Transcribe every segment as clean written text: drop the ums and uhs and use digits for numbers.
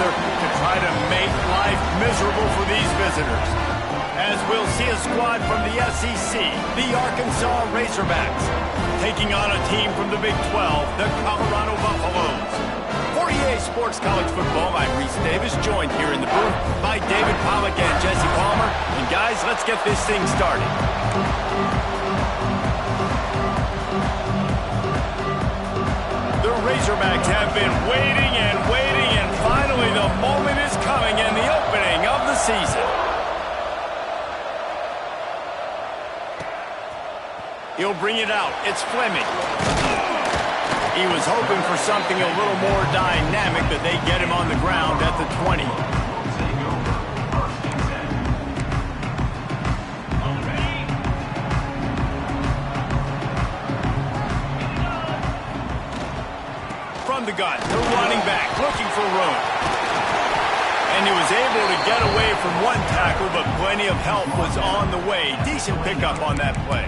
together to try to make life miserable for these visitors. As we'll see a squad from the SEC, the Arkansas Razorbacks, taking on a team from the Big 12, the Colorado Buffaloes. For EA Sports College Football, I'm Reese Davis, joined here in the booth by David Pollack and Jesse Palmer. And guys, let's get this thing started. The Razorbacks have been waiting, and finally the moment is coming in the opening of the season. He'll bring it out. It's Fleming. He was hoping for something a little more dynamic, but they get him on the ground at the 20. From the gun, the running back looking for room. And he was able to get away from one tackle, but plenty of help was on the way. Decent pickup on that play.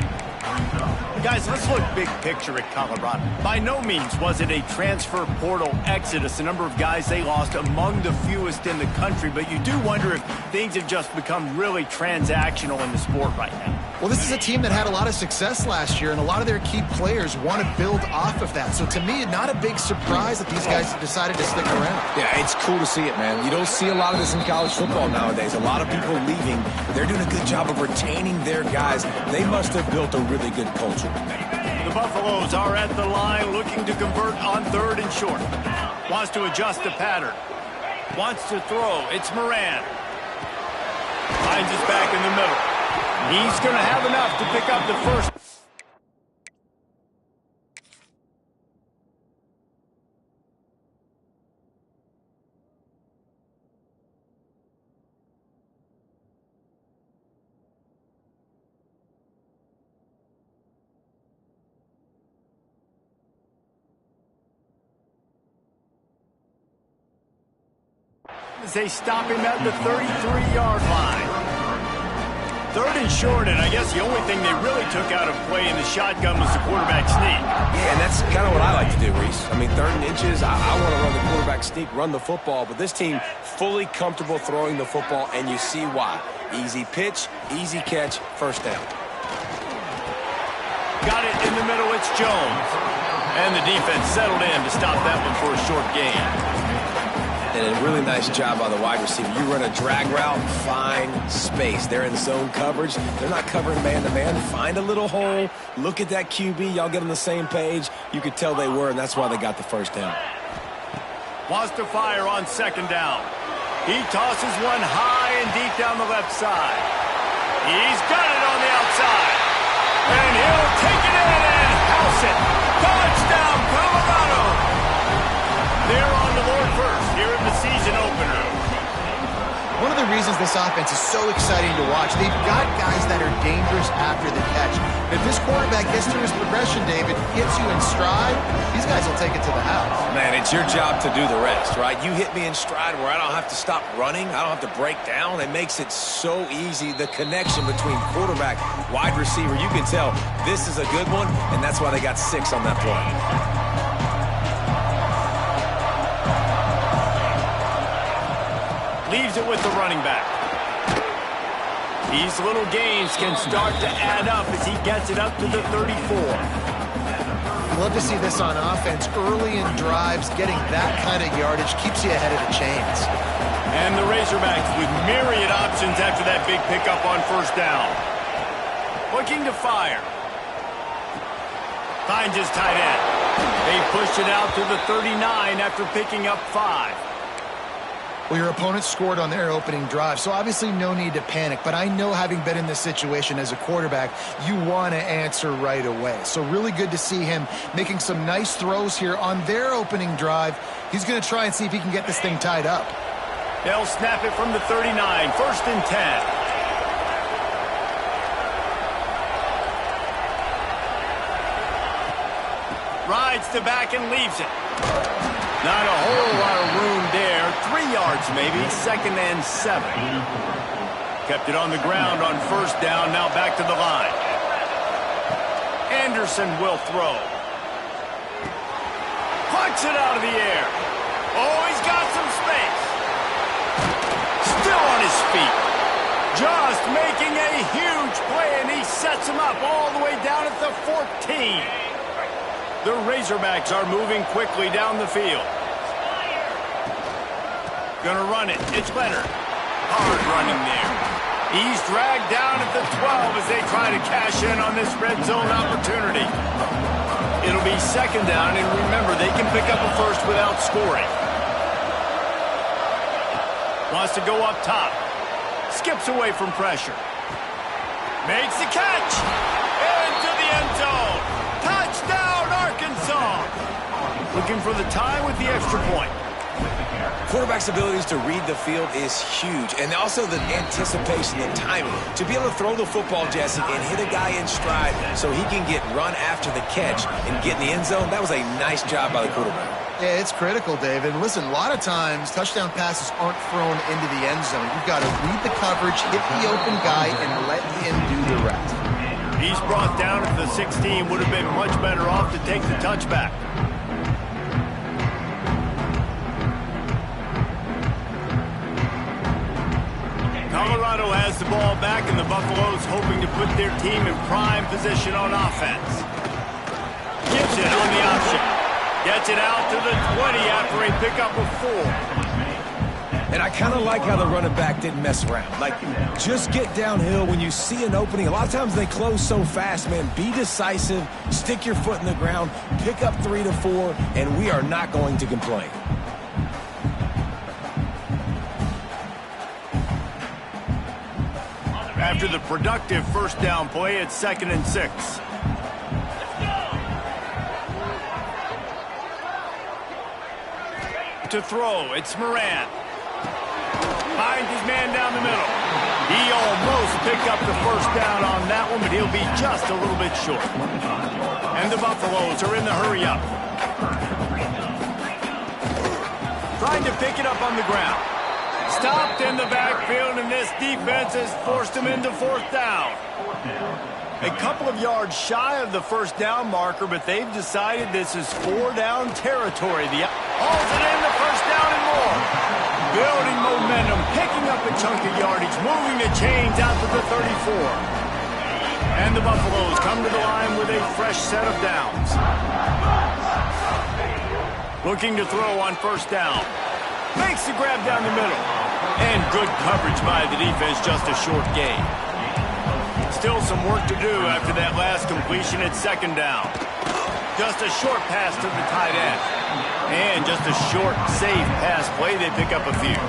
Guys, let's look big picture at Colorado. By no means was it a transfer portal exodus. The number of guys they lost among the fewest in the country, but you do wonder if things have just become really transactional in the sport right now. Well, this is a team that had a lot of success last year, and a lot of their key players want to build off of that. So to me, not a big surprise that these guys have decided to stick around. Yeah, it's cool to see it, man. You don't see a lot of this in college football nowadays. A lot of people leaving. They're doing a good job of retaining their guys. They must have built a really good culture. The Buffaloes are at the line looking to convert on 3rd and short. Wants to adjust the pattern. Wants to throw. It's Moran. Finds his back in the middle. He's going to have enough to pick up the first. As they stop him at the 33-yard line. 3rd and short, and I guess the only thing they really took out of play in the shotgun was the quarterback sneak. Yeah, and that's kind of what I like to do, Reese. I mean, 3rd and inches, I want to run the quarterback sneak, run the football, but this team fully comfortable throwing the football, and you see why. Easy pitch, easy catch, first down. Got it in the middle, it's Jones. And the defense settled in to stop that one for a short gain. And a really nice job by the wide receiver. You run a drag route, find space. They're in zone coverage. They're not covering man-to-man. Find a little hole. Look at that QB. Y'all get on the same page. You could tell they were, and that's why they got the first down. Wants to fire on 2nd down. He tosses one high and deep down the left side. He's got it on the outside. And he'll take it in and house it. Touchdown, Colorado. They're on the board first here in the season opener. One of the reasons this offense is so exciting to watch, they've got guys that are dangerous after the catch. If this quarterback gets through his progression, David, gets you in stride, these guys will take it to the house. Man, it's your job to do the rest, right? You hit me in stride where I don't have to stop running. I don't have to break down. It makes it so easy. The connection between quarterback, wide receiver, you can tell this is a good one, and that's why they got 6 on that play. Leaves it with the running back. These little gains can start to add up as he gets it up to the 34. Love to see this on offense. Early in drives, getting that kind of yardage keeps you ahead of the chains. And the Razorbacks with myriad options after that big pickup on 1st down. Looking to fire. Finds his tight end. They pushed it out to the 39 after picking up 5. Well, your opponent scored on their opening drive, so obviously no need to panic. But I know, having been in this situation as a quarterback, you want to answer right away. So really good to see him making some nice throws here on their opening drive. He's going to try and see if he can get this thing tied up. They'll snap it from the 39, 1st and 10. Rides the back and leaves it. Not a whole lot of room there. 3 yards maybe. 2nd and 7. Kept it on the ground on 1st down. Now back to the line. Anderson will throw. Plucks it out of the air. Oh, he's got some space. feet. Just making a huge play, and he sets him up all the way down at the 14. The Razorbacks are moving quickly down the field. Gonna run it. It's Leonard. Hard running there. He's dragged down at the 12 as they try to cash in on this red zone opportunity. It'll be second down, and remember, they can pick up a first without scoring. Wants to go up top. Skips away from pressure. Makes the catch. Into the end zone. Touchdown, Arkansas. Looking for the tie with the extra point. Quarterback's abilities to read the field is huge, and also the anticipation, the timing. To be able to throw the football, Jesse, and hit a guy in stride so he can get run after the catch and get in the end zone, that was a nice job by the quarterback. Yeah, it's critical, David. And listen, a lot of times touchdown passes aren't thrown into the end zone. You've got to read the coverage, hit the open guy, and let him do the rest. He's brought down at the 16. Would have been much better off to take the touchback. Colorado has the ball back, and the Buffaloes hoping to put their team in prime position on offense. Gives it on the option. Gets it out to the 20 after a pickup of 4. And I kind of like how the running back didn't mess around. Like, just get downhill when you see an opening. A lot of times they close so fast, man. Be decisive, stick your foot in the ground, pick up 3 to 4, and we are not going to complain. After the productive first down play, it's 2nd and 6. To throw, it's Moran. Finds his man down the middle. He almost picked up the first down on that one, but he'll be just a little bit short. And the Buffaloes are in the hurry-up. Trying to pick it up on the ground. Stopped in the backfield, and this defense has forced him into 4th down. A couple of yards shy of the first down marker, but they've decided this is 4-down territory. The hauls it in, the first down and more. Building momentum, picking up a chunk of yardage, moving the chains out to the 34. And the Buffaloes come to the line with a fresh set of downs. Looking to throw on first down. Makes the grab down the middle. And good coverage by the defense, just a short gain. Still some work to do after that last completion at 2nd down. Just a short pass to the tight end. And just a short, safe pass play. They pick up a few.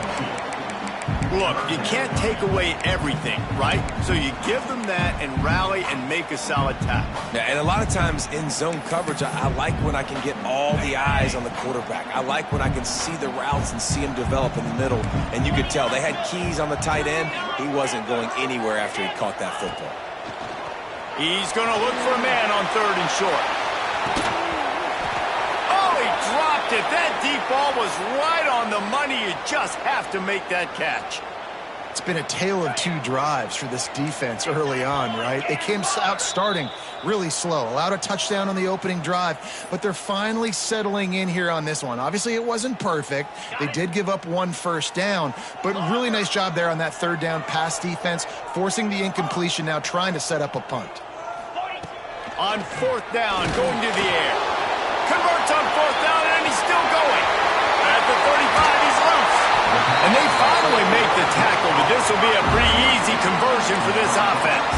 Look, you can't take away everything, right? So you give them that and rally and make a solid tackle. Yeah, and a lot of times in zone coverage, I like when I can get all the eyes on the quarterback. I like when I can see the routes and see him develop in the middle. And you could tell they had keys on the tight end. He wasn't going anywhere after he caught that football. He's going to look for a man on 3rd and short. Oh, he dropped it. That deep ball was right on the money. You just have to make that catch. It's been a tale of 2 drives for this defense early on, right? They came out starting really slow, allowed a touchdown on the opening drive, but they're finally settling in here on this one. Obviously, it wasn't perfect. They did give up 1 first down, but really nice job there on that 3rd down pass defense, forcing the incompletion, now trying to set up a punt. On 4th down, going to the air. Converts on 4th down, and he's still going. At the 35, he's loose. And they finally make the tackle, but this will be a pretty easy conversion for this offense.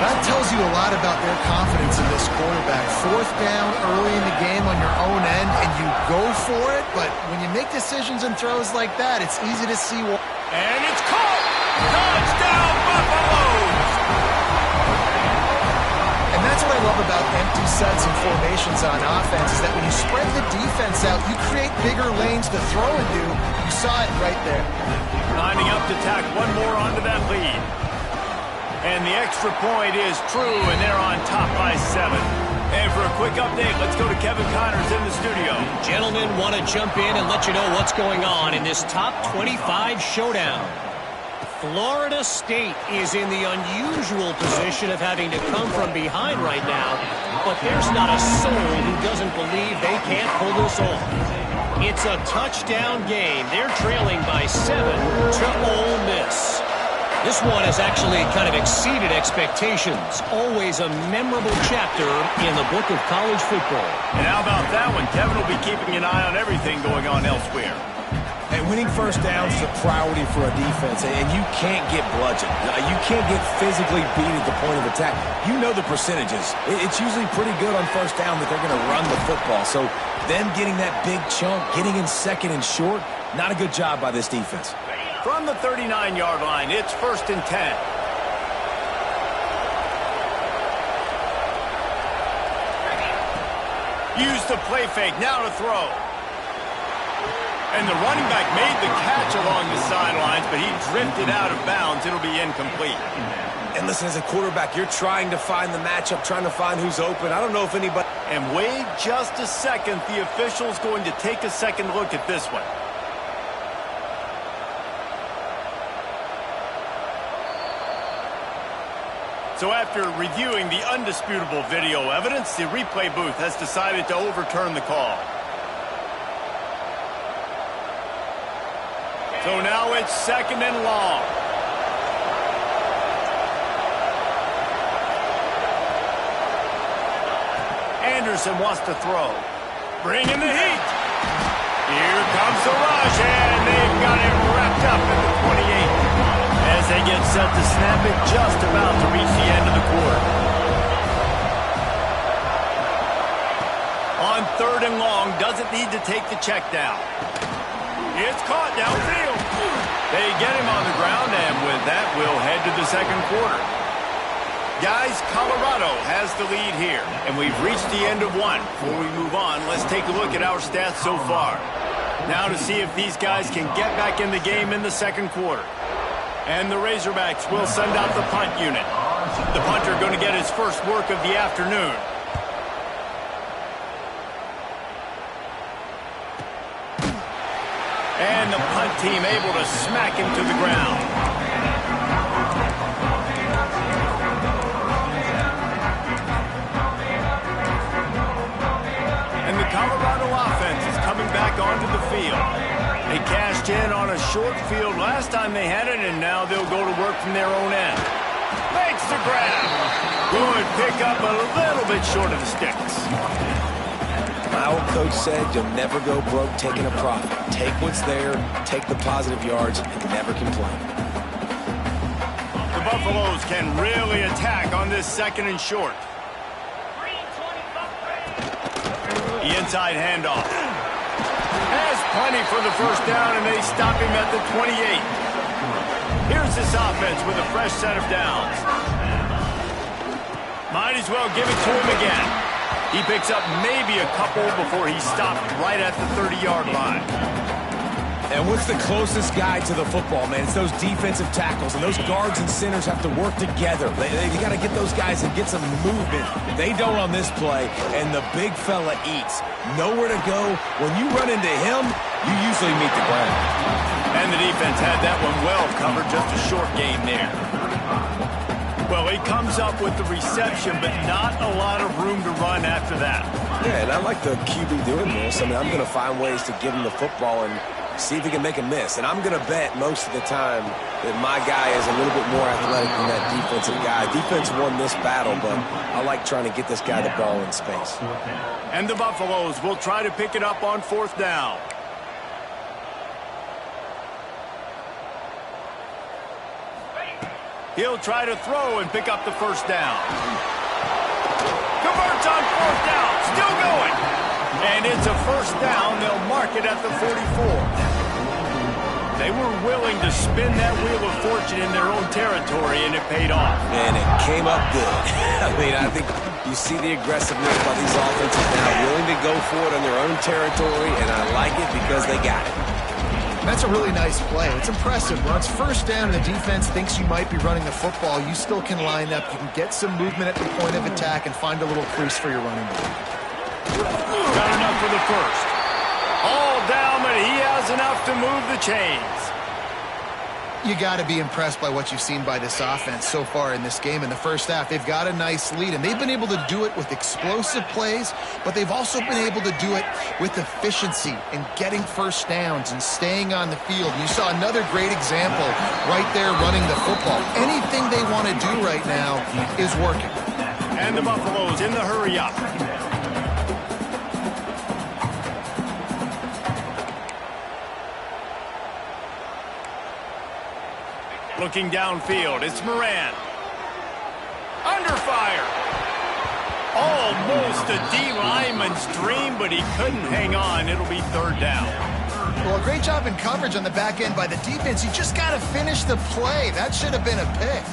That tells you a lot about their confidence in this quarterback. 4th down early in the game on your own end, and you go for it, but when you make decisions and throws like that, it's easy to see what... And it's caught! Touchdown, Buffaloes! And that's what I love about empty sets and formations on offense, is that when you spread the defense out, you create bigger lanes to throw into. You saw it right there. Lining up to tack one more onto that lead. And the extra point is true, and they're on top by 7. And for a quick update, let's go to Kevin Connors in the studio. Gentlemen, want to jump in and let you know what's going on in this top 25 showdown. Florida State is in the unusual position of having to come from behind right now, but there's not a soul who doesn't believe they can't pull this off. It's It's a touchdown game. They're trailing by 7 to Ole Miss. This one has actually kind of exceeded expectations. Always a memorable chapter in the book of college football. And how about that one? Kevin will be keeping an eye on everything going on elsewhere. And winning first downs is a priority for a defense, and you can't get bludgeoned. You can't get physically beat at the point of attack. You know the percentages. It's usually pretty good on first down that they're going to run the football. So them getting that big chunk, getting in second and short, not a good job by this defense. From the 39-yard line, it's 1st and 10. Use the play fake, now to throw. And the running back made the catch along the sidelines, but he drifted out of bounds. It'll be incomplete. And listen, as a quarterback, you're trying to find the matchup, trying to find who's open. I don't know if anybody... And wait just a second. The official's going to take a second look at this one. So after reviewing the undisputable video evidence, the replay booth has decided to overturn the call. So now it's 2nd and long. Anderson wants to throw. Bring in the heat. Here comes the rush, and they've got it wrapped up at the 28. As they get set to snap it, just about to reach the end of the quarter. On 3rd and long, doesn't need to take the check down. It's caught downfield. They get him on the ground, and with that, we'll head to the 2nd quarter. Guys, Colorado has the lead here, and we've reached the end of one. Before we move on, let's take a look at our stats so far. Now to see if these guys can get back in the game in the 2nd quarter. And the Razorbacks will send out the punt unit. The punter going to get his first work of the afternoon. And the punt team able to smack him to the ground. And the Colorado offense is coming back onto the field. They cashed in on a short field last time they had it, and now they'll go to work from their own end. Makes the grab. Good pick up, a little bit short of the sticks. My old coach said you'll never go broke taking a profit. Take what's there, take the positive yards, and never complain. The Buffaloes can really attack on this 2nd and short. The inside handoff. Has plenty for the first down, and they stop him at the 28. Here's this offense with a fresh set of downs. Might as well give it to him again. He picks up maybe a couple before he stopped right at the 30-yard line. And what's the closest guy to the football, man? It's those defensive tackles, and those guards and centers have to work together. You got to get those guys and get some movement. They don't on this play, and the big fella eats. Nowhere to go. When you run into him, you usually meet the ground. And the defense had that one well covered, just a short game there. Well, he comes up with the reception, but not a lot of room to run after that. Yeah, and I like the QB doing this. I mean, I'm going to find ways to give him the football and see if he can make a miss. And I'm going to bet most of the time that my guy is a little bit more athletic than that defensive guy. Defense won this battle, but I like trying to get this guy the ball in space. And the Buffaloes will try to pick it up on 4th down. He'll try to throw and pick up the first down. Converts on 4th down. Still going. And it's a first down. They'll mark it at the 44. They were willing to spin that wheel of fortune in their own territory, and it paid off. And it came up good. I mean, I think you see the aggressiveness by these offenses now, willing to go for it on their own territory, and I like it because they got it. That's a really nice play. It's impressive. When it's first down and the defense thinks you might be running the football, you still can line up. You can get some movement at the point of attack and find a little crease for your running back. Got enough for the first. All down, but he has enough to move the chains. You got to be impressed by what you've seen by this offense so far in this game. In the first half, they've got a nice lead, and they've been able to do it with explosive plays, but they've also been able to do it with efficiency and getting first downs and staying on the field. You saw another great example right there running the football. Anything they want to do right now is working. And the Buffaloes in the hurry up. Looking downfield, it's Moran. Under fire. Almost a D lineman's dream, but he couldn't hang on. It'll be third down. Well, a great job in coverage on the back end by the defense. You just got to finish the play. That should have been a pick.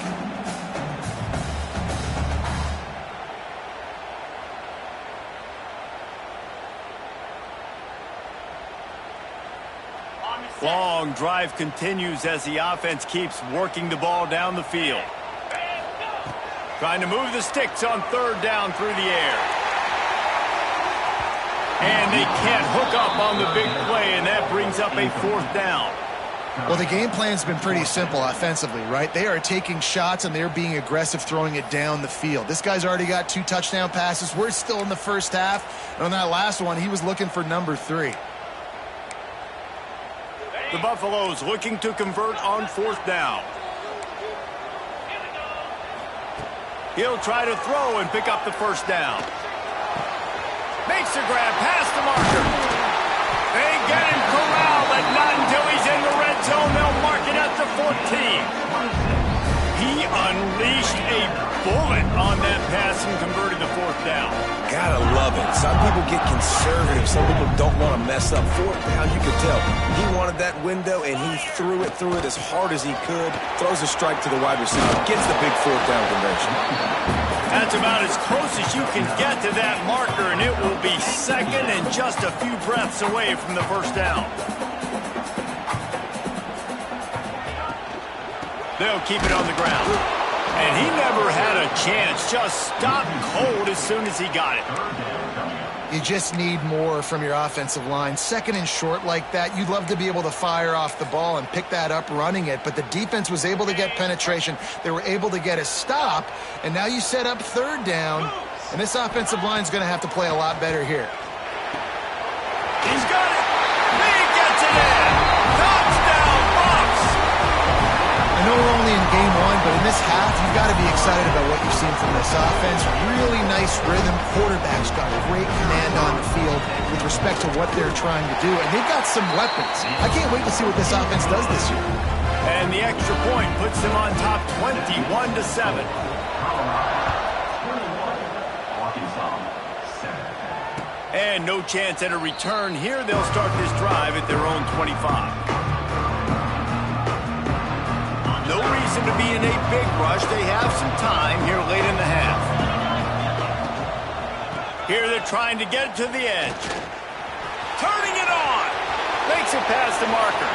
Long drive continues as the offense keeps working the ball down the field. Trying to move the sticks on third down through the air. And they can't hook up on the big play, and that brings up a fourth down. Well, the game plan's been pretty simple offensively, right? They are taking shots, and they're being aggressive throwing it down the field. This guy's already got 2 touchdown passes. We're still in the first half. And on that last one, he was looking for number 3. The Buffaloes looking to convert on fourth down. He'll try to throw and pick up the first down. Makes the grab past the marker. They get him corralled, but not until he's in the red zone. They'll mark it at the 14. He unleashed a bullet on that pass and converted the fourth down. Gotta love it. Some people get conservative. Some people don't want to mess up. Fourth down, you could tell. He wanted that window, and he threw it as hard as he could. Throws a strike to the wide receiver. Gets the big fourth down conversion. That's about as close as you can get to that marker, and it will be second and just a few breaths away from the first down. They'll keep it on the ground. And he never had a chance. Just stopped cold as soon as he got it. You just need more from your offensive line. Second and short like that, you'd love to be able to fire off the ball and pick that up running it, but the defense was able to get penetration. They were able to get a stop, and now you set up third down, and this offensive line's going to have to play a lot better here. He's got it. He gets it in. Touchdown, Bucks. I know we're only in game 1, but in this half, you've got to be excited about what you've seen from this offense. Really nice rhythm. Quarterback's got great command on the field with respect to what they're trying to do, and they've got some weapons. I can't wait to see what this offense does this year. And the extra point puts them on top 21-7. And no chance at a return here. They'll start this drive at their own 25. No reason to be in a big rush. They have some time here late in the half. Here they're trying to get it to the edge. Turning it on. Makes it past the marker.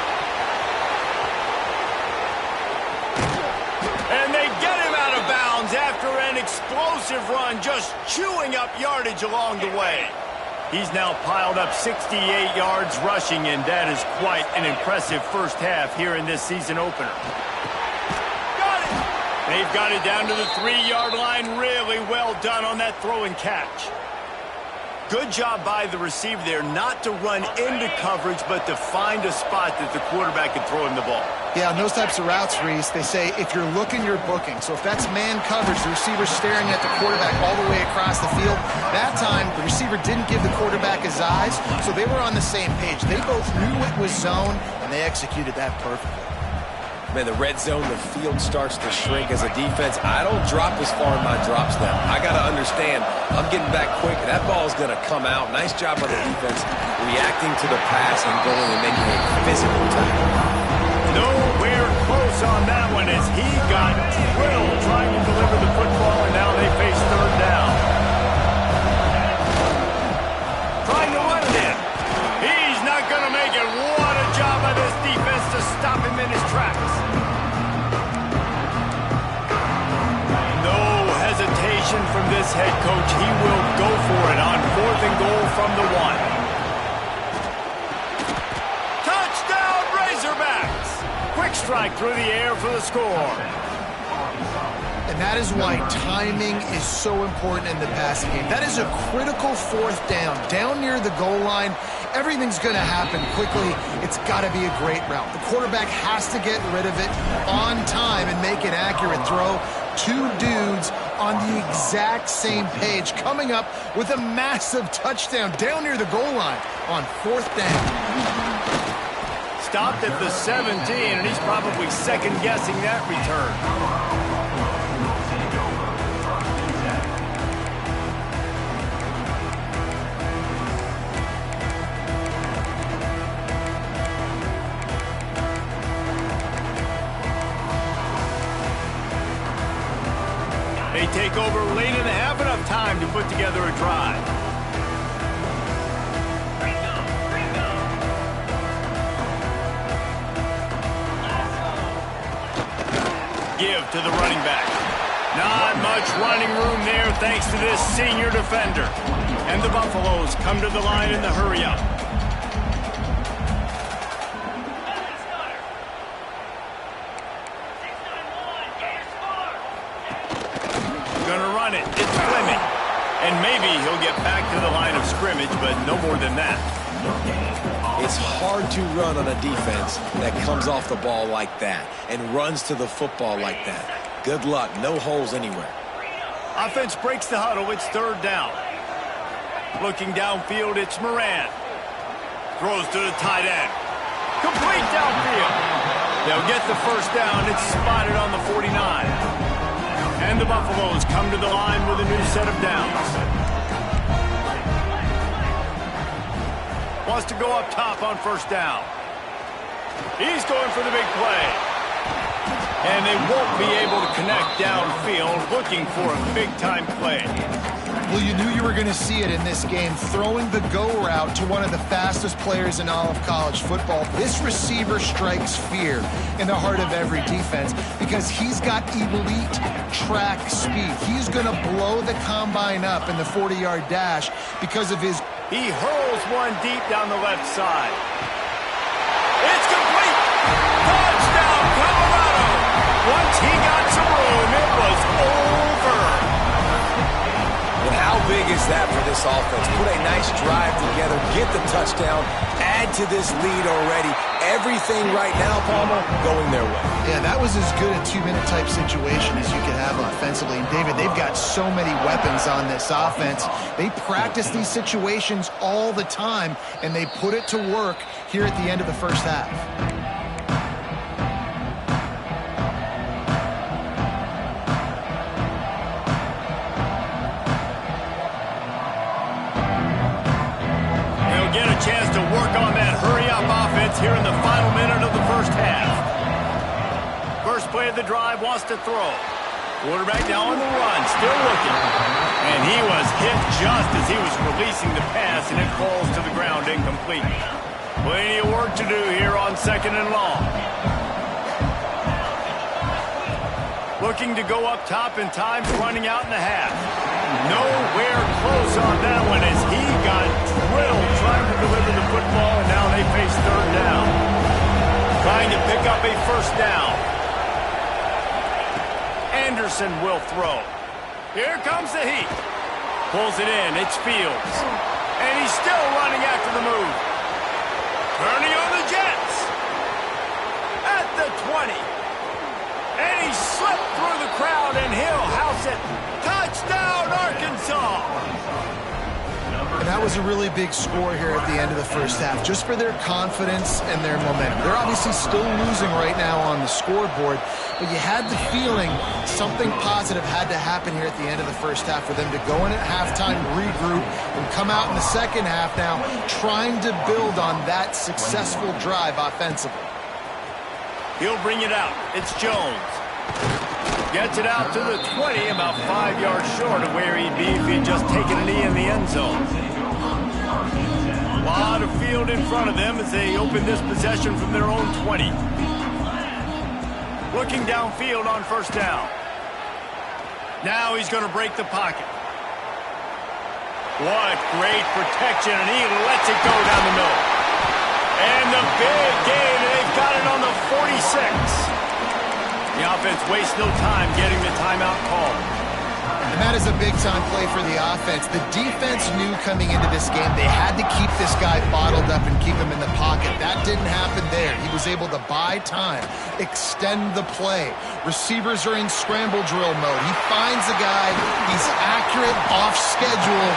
And they get him out of bounds after an explosive run, just chewing up yardage along the way. He's now piled up 68 yards rushing, and that is quite an impressive first half here in this season opener. They've got it down to the 3-yard line. Really well done on that throw and catch. Good job by the receiver there not to run into coverage, but to find a spot that the quarterback can throw him the ball. Yeah, on those types of routes, Reese, they say if you're looking, you're booking. So if that's man coverage, the receiver's staring at the quarterback all the way across the field. That time, the receiver didn't give the quarterback his eyes, so they were on the same page. They both knew it was zone, and they executed that perfectly. Man, the red zone, the field starts to shrink as a defense. I don't drop as far in my drops now. I got to understand, I'm getting back quick. That ball's going to come out. Nice job by the defense reacting to the pass and going and making a physical tackle. Nowhere close on that one as he got drilled trying to deliver the football, and now they face third down. Trying to run it in. He's not going to make it. What a job by this defense to stop him in his tracks. From this head coach, he will go for it on 4th and goal from the 1. Touchdown, Razorbacks! Quick Quarterback strike through the air for the score. And that is why timing is so important in the passing game. That is a critical fourth down. Down near the goal line, everything's going to happen quickly. It's got to be a great route. The quarterback has to get rid of it on time and make an accurate throw. Two dudes on the exact same page coming up with a massive touchdown down near the goal line on fourth down. Stopped at the 17, and he's probably second-guessing that return. They take over late in the half, enough time to put together a drive. Give to the running back. Not much running room there thanks to this senior defender. And the Buffaloes come to the line in the hurry-up. Gonna run it. It's Fleming. And maybe he'll get back to the line of scrimmage, but no more than that. It's hard to run on a defense that comes off the ball like that and runs to the football like that. Good luck. No holes anywhere. Offense breaks the huddle. It's third down. Looking downfield, it's Moran. Throws to the tight end. Complete downfield. They'll get the first down. It's spotted on the 49. And the Buffaloes come to the line with a new set of downs. Wants to go up top on first down. He's going for the big play. And they won't be able to connect downfield, looking for a big-time play. Well, you knew you were going to see it in this game, throwing the go route to one of the fastest players in all of college football. This receiver strikes fear in the heart of every defense because he's got elite track speed. He's going to blow the combine up in the 40-yard dash because of his... He hurls one deep down the left side. It's complete! Touchdown, Colorado! Once he got some room, it was over. And how big is that for this offense? Put a nice drive together, get the touchdown, add to this lead already. Everything right now, Palmer, going their way. Yeah, that was as good a two-minute type situation as you could have offensively. And David, they've got so many weapons on this offense. They practice these situations all the time, and they put it to work here at the end of the first half. They'll get a chance to work on that hurry-up offense here in the final minute of the first half. First play of the drive, wants to throw. Quarterback now on the run, still looking. And he was hit just as he was releasing the pass, and it falls to the ground incomplete. Plenty of work to do here on second and long. Looking to go up top, and time's running out in the half. Nowhere close on that one as he got drilled trying to deliver the football, and now they face third down. Trying to pick up a first down. Anderson will throw. Here comes the heat. Pulls it in. It's Fields. And he's still running after the move. Turning on the Jets. At the 20. And he slipped through the crowd, and he'll house it. Touchdown, Arkansas! And that was a really big score here at the end of the first half, just for their confidence and their momentum. They're obviously still losing right now on the scoreboard, but you had the feeling something positive had to happen here at the end of the first half for them to go in at halftime, regroup, and come out in the second half now trying to build on that successful drive offensively. He'll bring it out. It's Jones. Gets it out to the 20, about 5 yards short of where he'd be if he'd just taken a knee in the end zone. A lot of field in front of them as they open this possession from their own 20. Looking downfield on first down. Now he's going to break the pocket. What great protection, and he lets it go down the middle. And the big gain, and they've got it on the 46. The offense wastes no time getting the timeout called. And that is a big-time play for the offense. The defense knew coming into this game they had to keep this guy bottled up and keep him in the pocket. That didn't happen there. He was able to buy time, extend the play. Receivers are in scramble drill mode. He finds a guy, he's accurate, off schedule,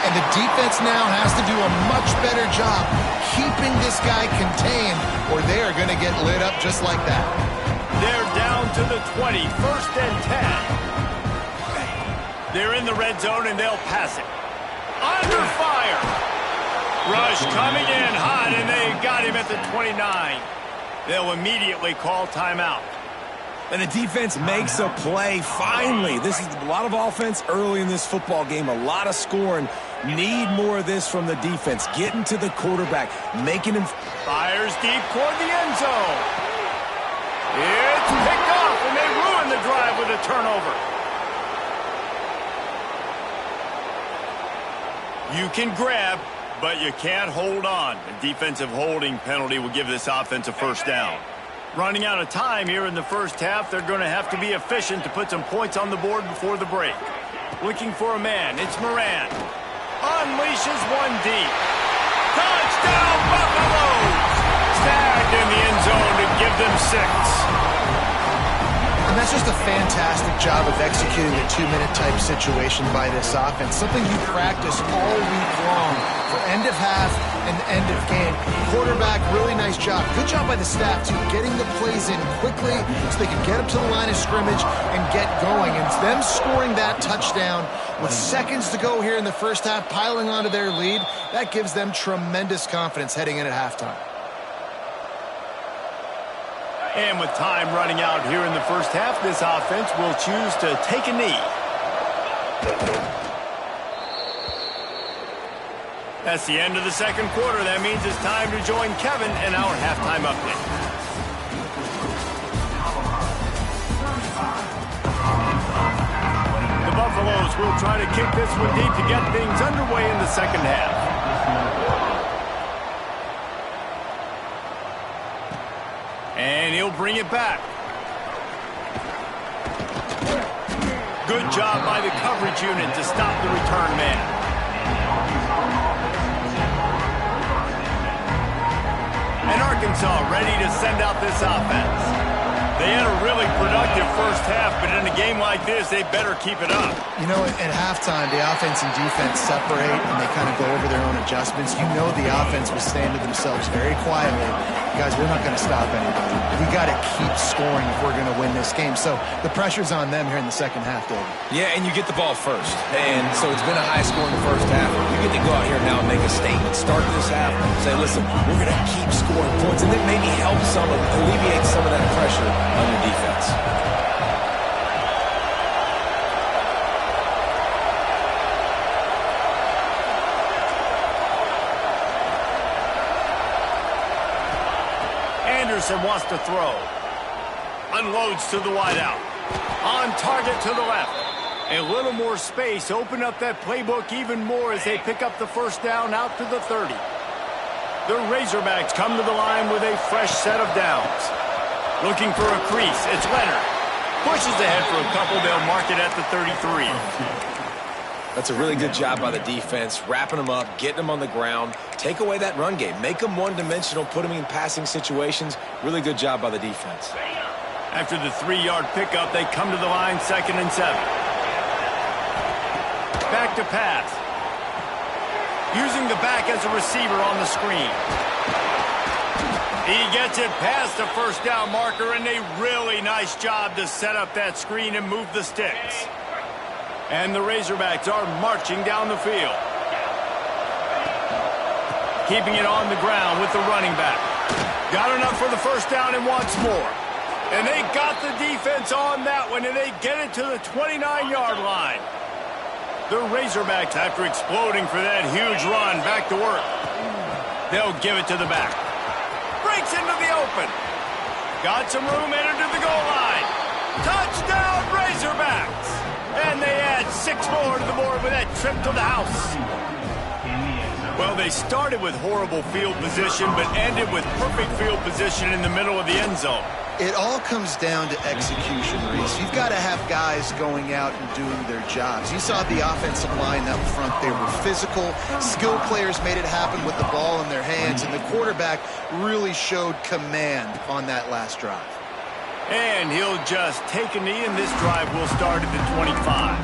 and the defense now has to do a much better job keeping this guy contained, or they are going to get lit up just like that. They're down to the 20, 1st and 10. They're in the red zone, and they'll pass it. Under fire. Rush coming in hot, and they got him at the 29. They'll immediately call timeout. And the defense makes a play, finally. This is a lot of offense early in this football game, a lot of scoring. Need more of this from the defense. Getting to the quarterback, making him... Fires deep toward the end zone. It's picked off, and they ruin the drive with a turnover. You can grab, but you can't hold on. A defensive holding penalty will give this offense a first down. Running out of time here in the first half, they're going to have to be efficient to put some points on the board before the break. Looking for a man, it's Moran. Unleashes one deep. Touchdown, Buffaloes! Snagged in the end zone to give them 6. And that's just a fantastic job of executing a 2-minute type situation by this offense. Something you practice all week long for end of half and end of game. Quarterback, really nice job. Good job by the staff, too, getting the plays in quickly so they can get up to the line of scrimmage and get going. And them scoring that touchdown with seconds to go here in the first half, piling onto their lead, that gives them tremendous confidence heading in at halftime. And with time running out here in the first half, this offense will choose to take a knee. That's the end of the second quarter. That means it's time to join Kevin in our halftime update. The Buffaloes will try to kick this one deep to get things underway in the second half. And he'll bring it back. Good job by the coverage unit to stop the return man. And Arkansas ready to send out this offense. They had a really productive first half, but in a game like this, they better keep it up. You know, at halftime, the offense and defense separate, and they kind of go over their own adjustments. You know the offense was saying to themselves very quietly, guys, we're not going to stop anybody. We got to keep scoring if we're going to win this game. So the pressure's on them here in the second half, David. Yeah, and you get the ball first. And so it's been a high score in the first half. You get to go out here now and make a statement. Start this half, say, listen, we're going to keep scoring points, and then maybe help alleviate some of that pressure on your defense. Anderson wants to throw. Unloads to the wideout. On target to the left. A little more space. Open up that playbook even more as they pick up the first down out to the 30. The Razorbacks come to the line with a fresh set of downs. Looking for a crease. It's Leonard. Pushes ahead for a couple. They'll mark it at the 33. That's a really good job by the defense, wrapping them up, getting them on the ground, take away that run game, make them one-dimensional, put them in passing situations. Really good job by the defense. After the 3-yard pickup, they come to the line 2nd and 7. Back to pass. Using the back as a receiver on the screen. He gets it past the first down marker, and a really nice job to set up that screen and move the sticks. And the Razorbacks are marching down the field. Keeping it on the ground with the running back. Got enough for the first down and wants more. And they got the defense on that one, and they get it to the 29-yard line. The Razorbacks, after exploding for that huge run, back to work. They'll give it to the back. Breaks into the open. Got some room, entered to the goal line. Touchdown, Razorbacks! And they add 6 more to the board with that trip to the house. Well, they started with horrible field position, but ended with perfect field position in the middle of the end zone. It all comes down to execution, Reese. You've got to have guys going out and doing their jobs. You saw the offensive line up front. They were physical. Skilled players made it happen with the ball in their hands, and the quarterback really showed command on that last drive. And he'll just take a knee, and this drive will start at the 25.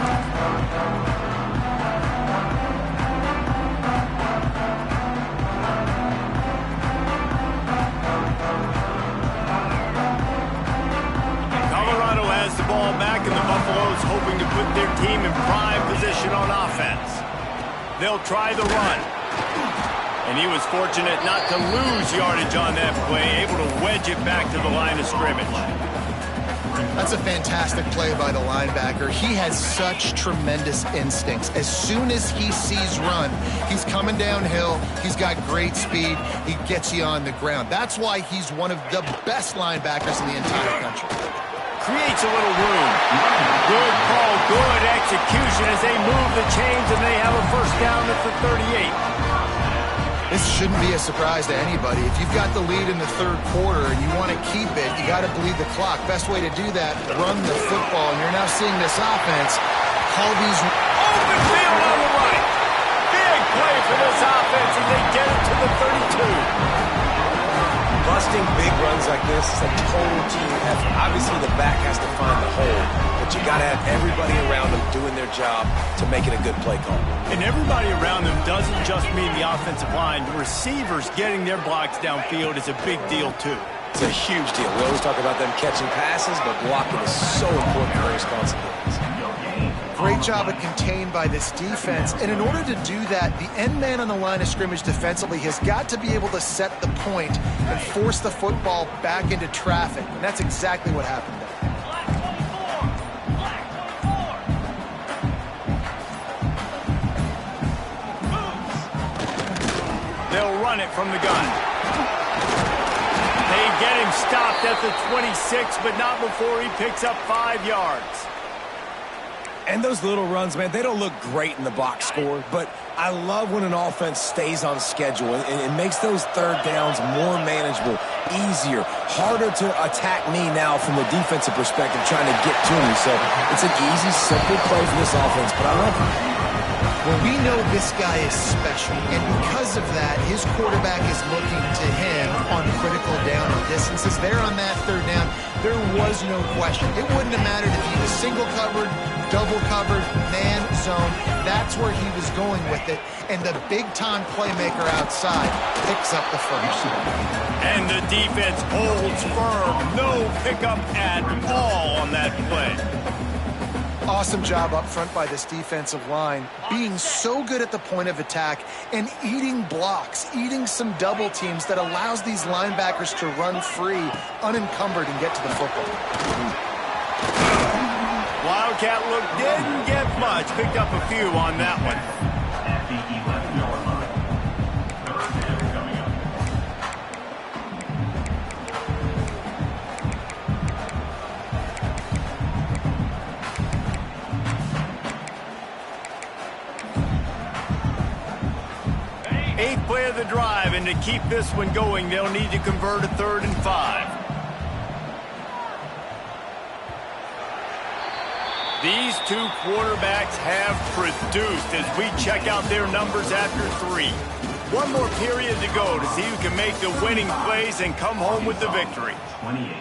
Colorado has the ball back, and the Buffaloes hoping to put their team in prime position on offense. They'll try the run. And he was fortunate not to lose yardage on that play, able to wedge it back to the line of scrimmage. That's a fantastic play by the linebacker. He has such tremendous instincts. As soon as he sees run, he's coming downhill. He's got great speed. He gets you on the ground. That's why he's one of the best linebackers in the entire country. Creates a little room. Good call, good execution as they move the chains, and they have a first down at the 38. This shouldn't be a surprise to anybody. If you've got the lead in the third quarter and you want to keep it, you got to bleed the clock. Best way to do that, run the football. And you're now seeing this offense call these open field on the right. Big play for this offense as they get it to the 32. Busting big runs like this is a total team effort. Obviously, the back has to find the hole, but you got to have everybody around them doing their job to make it a good play call. And everybody around them doesn't just mean the offensive line. The receivers getting their blocks downfield is a big deal, too. It's a huge deal. We always talk about them catching passes, but blocking is so important for their responsibilities. Great job of contained by this defense. And in order to do that, the end man on the line of scrimmage defensively has got to be able to set the point and force the football back into traffic. And that's exactly what happened there. They'll run it from the gun. They get him stopped at the 26, but not before he picks up 5 yards. And those little runs, man, they don't look great in the box score, but I love when an offense stays on schedule and it makes those third downs more manageable, easier, harder to attack me now from the defensive perspective trying to get to me. So it's an easy, simple play for this offense, but I love it. Well, we know this guy is special, and because of that, his quarterback is looking to him on critical down and distances. There on that third down, there was no question. It wouldn't have mattered if he was single covered, double covered, man zone. That's where he was going with it, and the big-time playmaker outside picks up the first. And the defense holds firm. No pickup at all on that play. Awesome job up front by this defensive line, being so good at the point of attack and eating blocks, eating some double teams that allows these linebackers to run free, unencumbered, and get to the football. Wildcat look didn't get much. Picked up a few on that one. 8th play of the drive, and to keep this one going, they'll need to convert a 3rd and 5. These two quarterbacks have produced as we check out their numbers after 3. One more period to go to see who can make the winning plays and come home with the victory. 28.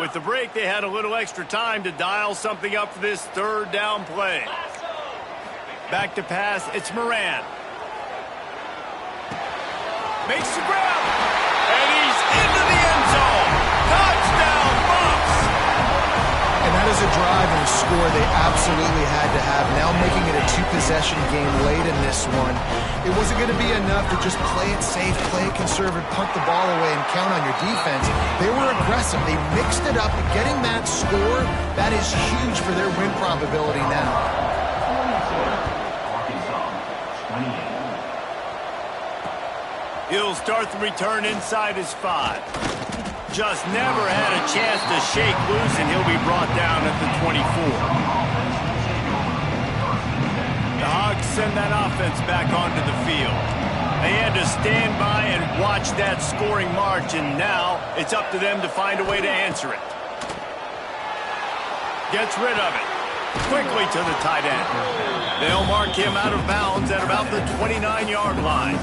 With the break, they had a little extra time to dial something up for this 3rd down play. Back to pass, it's Moran. Makes the grab, and he's into the end zone. Touchdown, Bucs! And that is a drive and a score they absolutely had to have. Now making it a 2-possession game late in this one. It wasn't going to be enough to just play it safe, play it conservative, punt the ball away, and count on your defense. They were aggressive. They mixed it up. And getting that score, that is huge for their win probability now. He'll start the return inside his 5. Just never had a chance to shake loose, and he'll be brought down at the 24. send that offense back onto the field. They had to stand by and watch that scoring march, and now it's up to them to find a way to answer it. Gets rid of it. Quickly to the tight end. They'll mark him out of bounds at about the 29-yard line.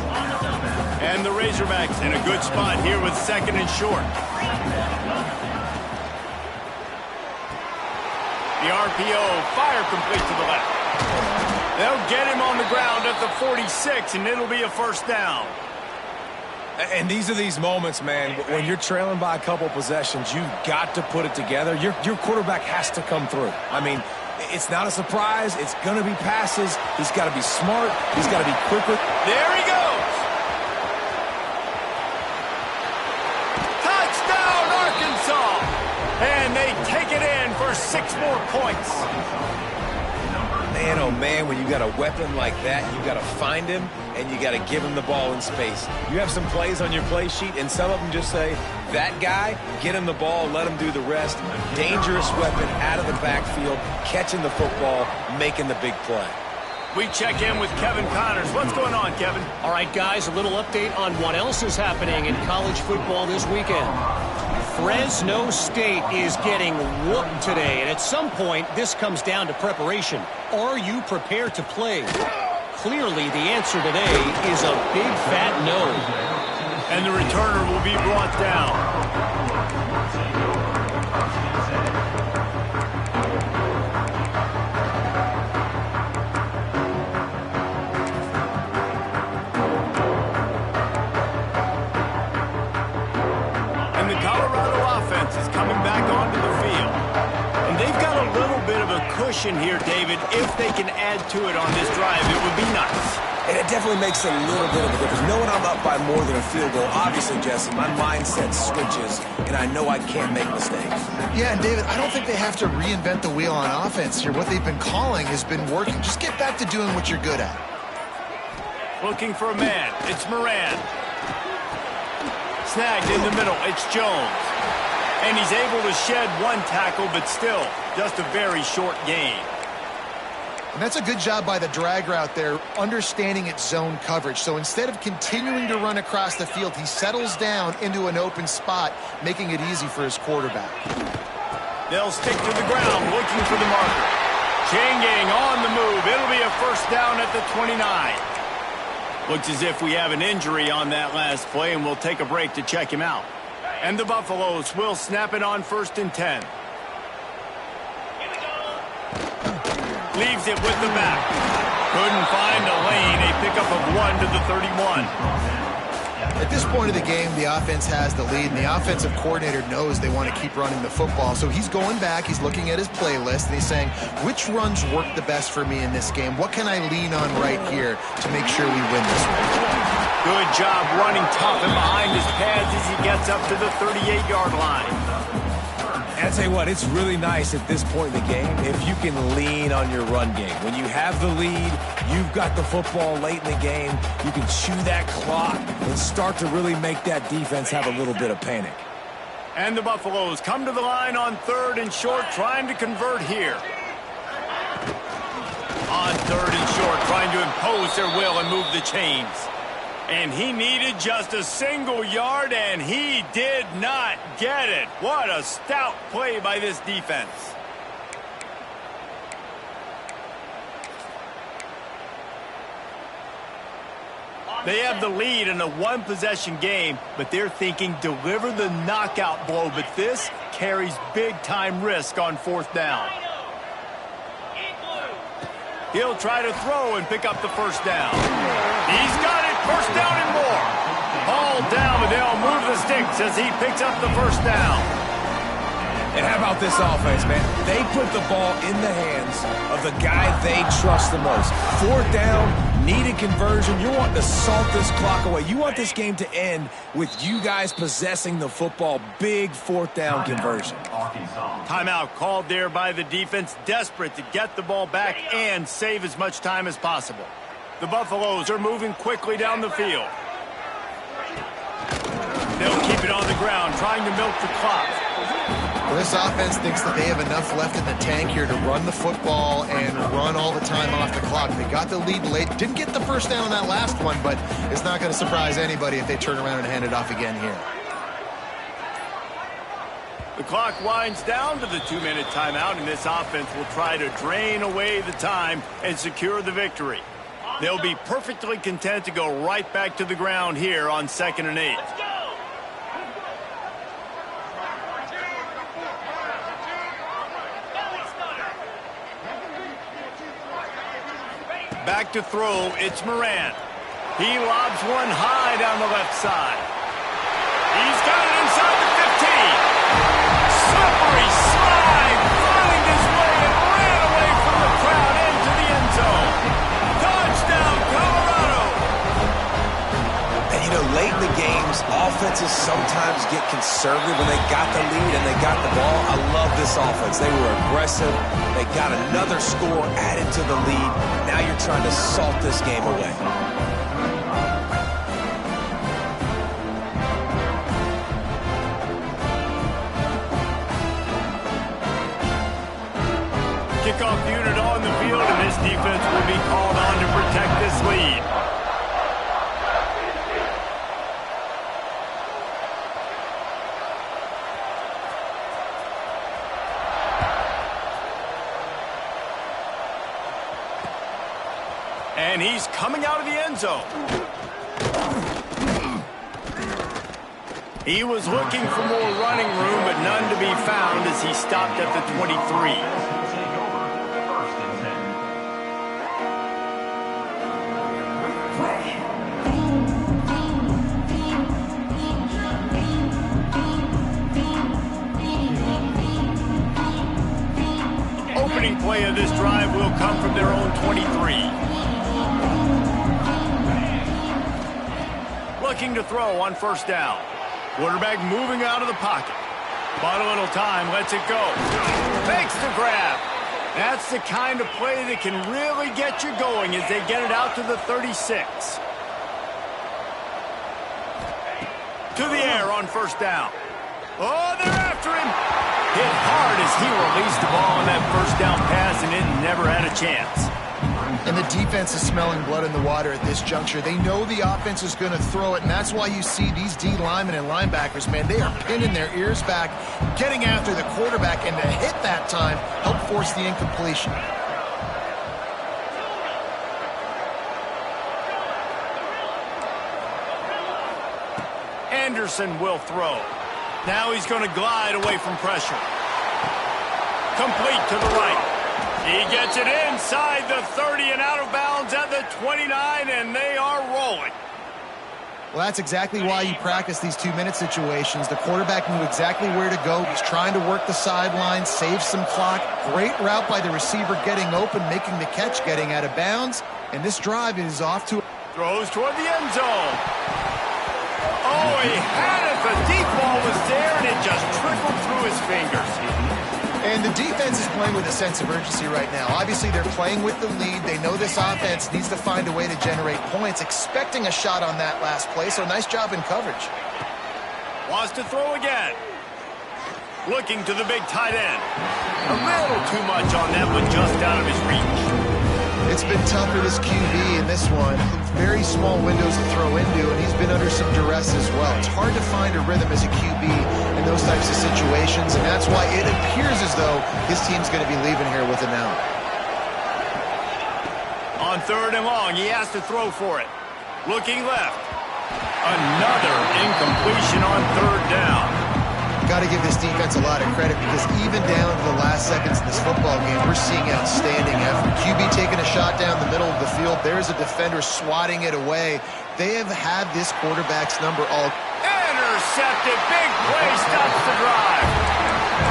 And the Razorbacks in a good spot here with second and short. The RPO, fire complete to the left. They'll get him on the ground at the 46, and it'll be a first down. And these are these moments, man, when you're trailing by a couple possessions, you've got to put it together. Your quarterback has to come through. I mean, it's not a surprise. It's going to be passes. He's got to be smart. He's got to be quicker. There he goes. Touchdown, Arkansas. And they take it in for 6 more points. Man, oh man, when you got a weapon like that, you got to find him and you got to give him the ball in space. You have some plays on your play sheet, and some of them just say, that guy, get him the ball, let him do the rest. Dangerous weapon out of the backfield, catching the football, making the big play. We check in with Kevin Connors. What's going on, Kevin? All right, guys, a little update on what else is happening in college football this weekend. Fresno State is getting whooped today, and at some point, this comes down to preparation. Are you prepared to play? Clearly, the answer today is a big fat no. And the returner will be brought down. And the Colorado offense is coming back onto the field. And they've got a little bit of a cushion here, David. If they can add to it on this drive, it would be nice. And it definitely makes a little bit of a difference. Knowing I'm up by more than a field goal, obviously, Jesse, my mindset switches, and I know I can't make mistakes. Yeah, and David, I don't think they have to reinvent the wheel on offense here. What they've been calling has been working. Just get back to doing what you're good at. Looking for a man. It's Moran. Snagged in the middle. It's Jones. And he's able to shed one tackle, but still, just a very short gain. And that's a good job by the drag route there, understanding its zone coverage. So instead of continuing to run across the field, he settles down into an open spot, making it easy for his quarterback. They'll stick to the ground, looking for the marker. Chain gang on the move. It'll be a first down at the 29. Looks as if we have an injury on that last play, and we'll take a break to check him out. And the Buffaloes will snap it on 1st and 10. Leaves it with the back. Couldn't find a lane. A pickup of 1 to the 31. At this point of the game, the offense has the lead, and the offensive coordinator knows they want to keep running the football. So he's going back, he's looking at his playlist, and he's saying, which runs work the best for me in this game? What can I lean on right here to make sure we win this one? Good job running tough and behind his pads as he gets up to the 38-yard line. And I tell you what, it's really nice at this point in the game if you can lean on your run game. When you have the lead, you've got the football late in the game, you can chew that clock and start to really make that defense have a little bit of panic. And the Buffaloes come to the line on 3rd and short, trying to convert here. On 3rd and short, trying to impose their will and move the chains. And he needed just a single yard, and he did not get it. What a stout play by this defense. They have the lead in a one-possession game, but they're thinking deliver the knockout blow. But this carries big-time risk on 4th down. He'll try to throw and pick up the first down. He's got it. First down and more. Ball down, but they'll move the sticks as he picks up the first down. And how about this offense, man? They put the ball in the hands of the guy they trust the most. 4th down, needed conversion. You want to salt this clock away. You want this game to end with you guys possessing the football. Big 4th down conversion. Timeout called there by the defense, desperate to get the ball back and save as much time as possible. The Buffaloes are moving quickly down the field. They'll keep it on the ground, trying to milk the clock. This offense thinks that they have enough left in the tank here to run the football and run all the time off the clock. They got the lead late. Didn't get the first down on that last one, but it's not going to surprise anybody if they turn around and hand it off again here. The clock winds down to the 2-minute timeout, and this offense will try to drain away the time and secure the victory. They'll be perfectly content to go right back to the ground here on 2nd and 8. Back to throw, it's Moran. He lobs one high down the left side. He's got it inside the 15. Slippery slide, find his way and ran away from the crowd into the end zone. Touchdown, Colorado! And you know, late in the games, offenses sometimes get conservative when they got the lead and they got the ball. I love this offense. They were aggressive. They got another score added to the lead. Now you're trying to salt this game away. Kickoff unit on the field, and this defense will be called on to protect this lead. And he's coming out of the end zone. He was looking for more running room, but none to be found as he stopped at the 23. Opening play of this drive will come from their own 23. Looking to throw on 1st down. Quarterback moving out of the pocket. Bought a little time, lets it go. Makes the grab. That's the kind of play that can really get you going as they get it out to the 36. To the air on 1st down. Oh, they're after him. Hit hard as he released the ball on that 1st down pass, and it never had a chance. And the defense is smelling blood in the water at this juncture. They know the offense is going to throw it, and that's why you see these D linemen and linebackers, man, they are pinning their ears back, getting after the quarterback, and to hit that time, help force the incompletion. Anderson will throw. Now he's going to glide away from pressure. Complete to the right. He gets it inside the 30 and out of bounds at the 29, and they are rolling. Well, that's exactly why you practice these 2-minute situations. The quarterback knew exactly where to go. He's trying to work the sideline, save some clock. Great route by the receiver getting open, making the catch, getting out of bounds. And this drive is off to... Throws toward the end zone. Oh, he had it. The deep ball was there, and it just trickled through his fingers. And the defense is playing with a sense of urgency right now. Obviously, they're playing with the lead. They know this offense needs to find a way to generate points, expecting a shot on that last play, so nice job in coverage. Wants to throw again. Looking to the big tight end. A little too much on that one, just out of his reach. It's been tough for this QB in this one. Very small windows to throw into, and he's been under some duress as well. It's hard to find a rhythm as a QB in those types of situations, and that's why it appears as though his team's going to be leaving here with an out. On 3rd and long, he has to throw for it. Looking left. Another incompletion on 3rd down. Got to give this defense a lot of credit because even down to the last seconds in this football game, we're seeing outstanding effort. QB taking a shot down the middle of the field. There's a defender swatting it away. They have had this quarterback's number all. Intercepted. Big play stops the drive.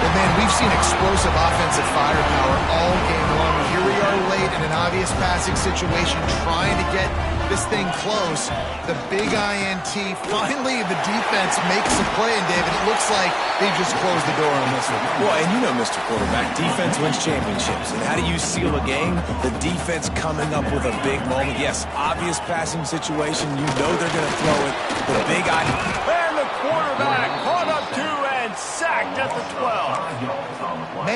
And man, we've seen explosive offensive firepower all game long. Here we are late in an obvious passing situation, trying to get this thing close. The big INT. Finally, the defense makes a play, and David, it looks like they just closed the door on this one. Well, and you know, Mr. Quarterback, defense wins championships. And how do you seal a game? The defense coming up with a big moment. Yes, obvious passing situation. You know they're going to throw it. The big INT. And the quarterback caught up to and sacked at the 12.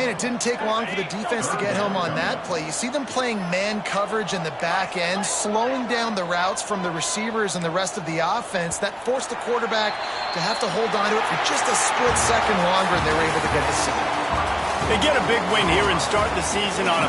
again, it didn't take long for the defense to get home on that play. You see them playing man coverage in the back end, slowing down the routes from the receivers and the rest of the offense. That forced the quarterback to have to hold on to it for just a split second longer, and they were able to get the sack. They get a big win here and start the season on a